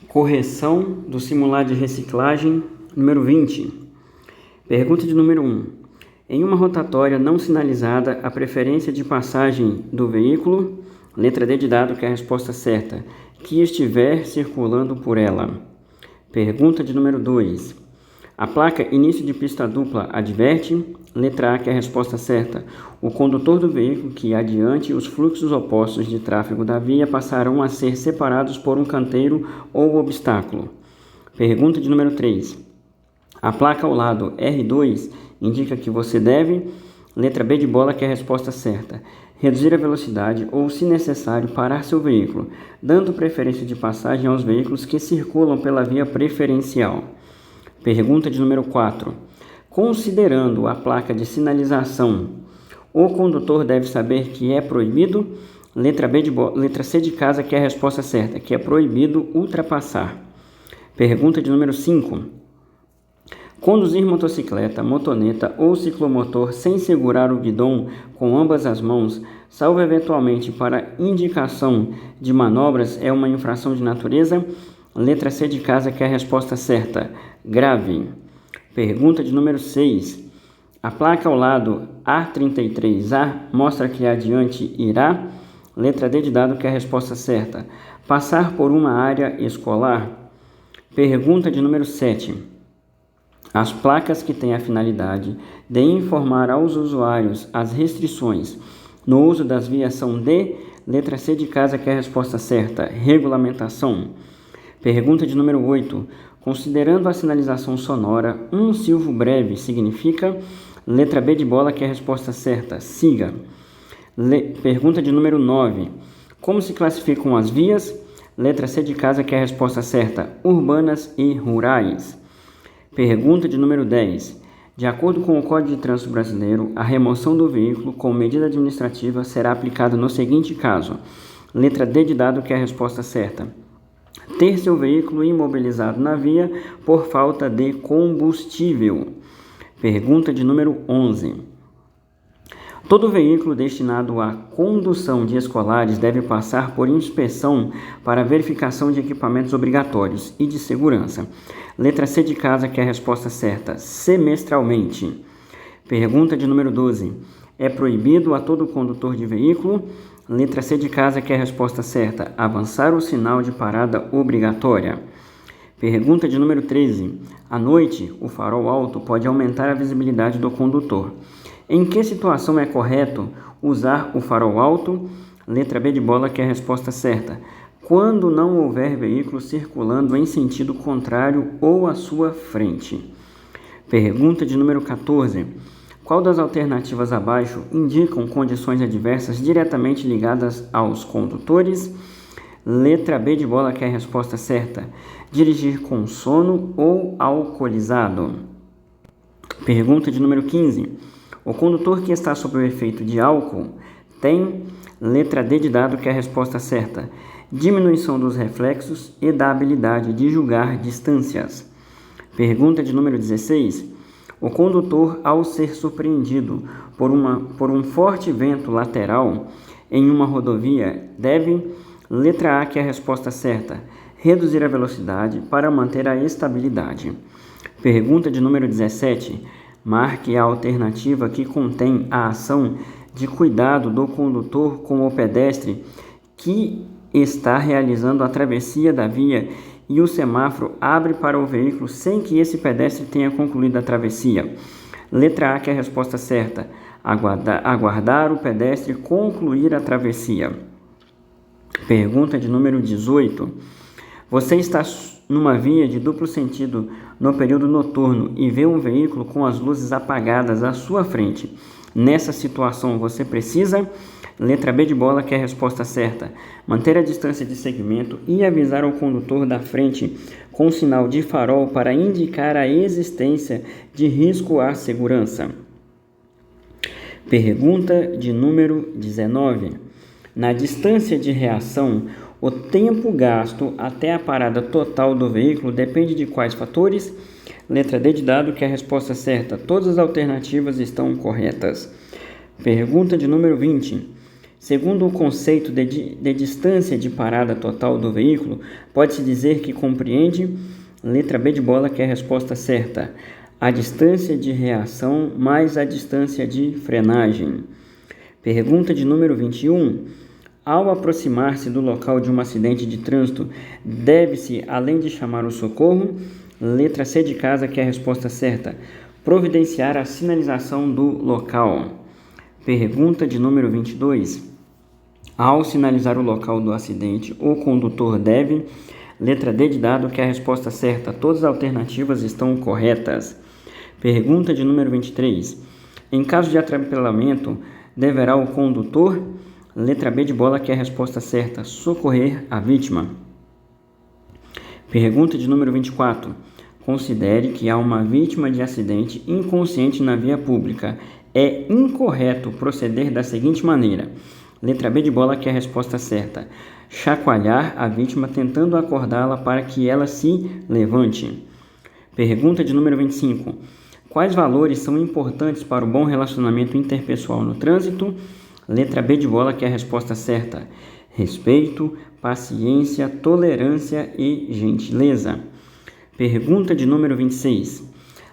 Correção do simulado de reciclagem número 20. Pergunta de número 1. Em uma rotatória não sinalizada, a preferência de passagem do veículo, letra D de dado, que é a resposta certa, que estiver circulando por ela. Pergunta de número 2. A placa início de pista dupla adverte, letra A, que é a resposta certa, o condutor do veículo que adiante os fluxos opostos de tráfego da via passarão a ser separados por um canteiro ou obstáculo. Pergunta de número 3. A placa ao lado R2 indica que você deve, letra B de bola, que é a resposta certa, reduzir a velocidade ou, se necessário, parar seu veículo, dando preferência de passagem aos veículos que circulam pela via preferencial. Pergunta de número 4. Considerando a placa de sinalização, o condutor deve saber que é proibido, letra C de casa, que é a resposta certa, que é proibido ultrapassar. Pergunta de número 5. Conduzir motocicleta, motoneta ou ciclomotor sem segurar o guidão com ambas as mãos, salvo eventualmente para indicação de manobras, é uma infração de natureza? Letra C de casa, que é a resposta certa, grave. Pergunta de número 6. A placa ao lado A33A mostra que adiante irá, letra D de dado, que é a resposta certa, passar por uma área escolar. Pergunta de número 7. As placas que têm a finalidade de informar aos usuários as restrições no uso das vias são de, letra C de casa, que é a resposta certa, regulamentação. Pergunta de número 8. Considerando a sinalização sonora, um silvo breve significa, letra B de bola, que é a resposta certa, siga. Pergunta de número 9. Como se classificam as vias? Letra C de casa, que é a resposta certa, urbanas e rurais. Pergunta de número 10. De acordo com o Código de Trânsito Brasileiro, a remoção do veículo com medida administrativa será aplicada no seguinte caso. Letra D de dado, que é a resposta certa. Ter seu veículo imobilizado na via por falta de combustível. Pergunta de número 11. Todo veículo destinado à condução de escolares deve passar por inspeção para verificação de equipamentos obrigatórios e de segurança. Letra C de casa, que é a resposta certa, semestralmente. Pergunta de número 12. É proibido a todo condutor de veículo, letra C de casa, que é a resposta certa, avançar o sinal de parada obrigatória. Pergunta de número 13. À noite, o farol alto pode aumentar a visibilidade do condutor. Em que situação é correto usar o farol alto? Letra B de bola, que é a resposta certa. Quando não houver veículo circulando em sentido contrário ou à sua frente. Pergunta de número 14. Qual das alternativas abaixo indicam condições adversas diretamente ligadas aos condutores? Letra B de bola, que é a resposta certa. Dirigir com sono ou alcoolizado. Pergunta de número 15. O condutor que está sob o efeito de álcool tem, letra D de dado, que é a resposta certa, diminuição dos reflexos e da habilidade de julgar distâncias. Pergunta de número 16. O condutor, ao ser surpreendido por um forte vento lateral em uma rodovia, deve, letra A, que é a resposta certa, reduzir a velocidade para manter a estabilidade. Pergunta de número 17. Marque a alternativa que contém a ação de cuidado do condutor com o pedestre que está realizando a travessia da via e o semáforo abre para o veículo sem que esse pedestre tenha concluído a travessia. Letra A, que é a resposta certa, aguardar o pedestre concluir a travessia. Pergunta de número 18. Você está numa via de duplo sentido no período noturno e vê um veículo com as luzes apagadas à sua frente. Nessa situação, você precisa, letra B de bola, que é a resposta certa, manter a distância de segmento e avisar ao condutor da frente com sinal de farol para indicar a existência de risco à segurança. Pergunta de número 19. Na distância de reação, o tempo gasto até a parada total do veículo depende de quais fatores? Letra D de dado, que é a resposta certa. Todas as alternativas estão corretas. Pergunta de número 20. Segundo o conceito de distância de parada total do veículo, pode-se dizer que compreende, letra B de bola, que é a resposta certa, a distância de reação mais a distância de frenagem. Pergunta de número 21. Ao aproximar-se do local de um acidente de trânsito, deve-se, além de chamar o socorro, letra C de casa, que é a resposta certa, providenciar a sinalização do local. Pergunta de número 22. Ao sinalizar o local do acidente, o condutor deve, letra D de dado, que é a resposta certa. Todas as alternativas estão corretas. Pergunta de número 23. Em caso de atropelamento, deverá o condutor, letra B de bola, que é a resposta certa, socorrer a vítima. Pergunta de número 24. Considere que há uma vítima de acidente inconsciente na via pública. É incorreto proceder da seguinte maneira. Letra B de bola, que é a resposta certa. Chacoalhar a vítima tentando acordá-la para que ela se levante. Pergunta de número 25. Quais valores são importantes para o bom relacionamento interpessoal no trânsito? Letra B de bola, que é a resposta certa. Respeito, paciência, tolerância e gentileza. Pergunta de número 26.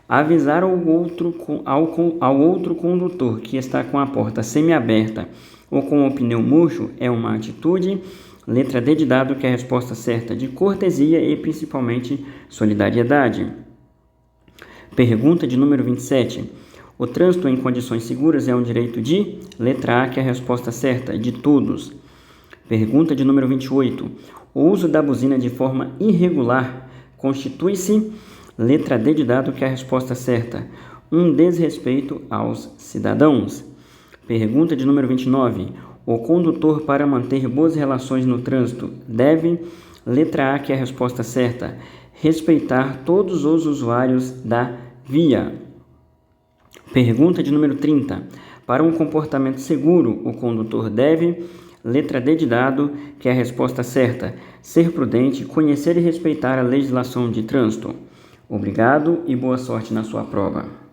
Avisar ao outro condutor que está com a porta semiaberta ou com o pneu murcho é uma atitude, letra D de dado, que é a resposta certa, de cortesia e principalmente solidariedade. Pergunta de número 27. O trânsito em condições seguras é um direito de, letra A, que é a resposta certa, de todos. Pergunta de número 28. O uso da buzina de forma irregular constitui-se, letra D de dado, que é a resposta certa, um desrespeito aos cidadãos. Pergunta de número 29. O condutor, para manter boas relações no trânsito, deve, letra A, que é a resposta certa, respeitar todos os usuários da via. Pergunta de número 30. Para um comportamento seguro, o condutor deve, letra D de dado, que é a resposta certa, ser prudente, conhecer e respeitar a legislação de trânsito. Obrigado e boa sorte na sua prova.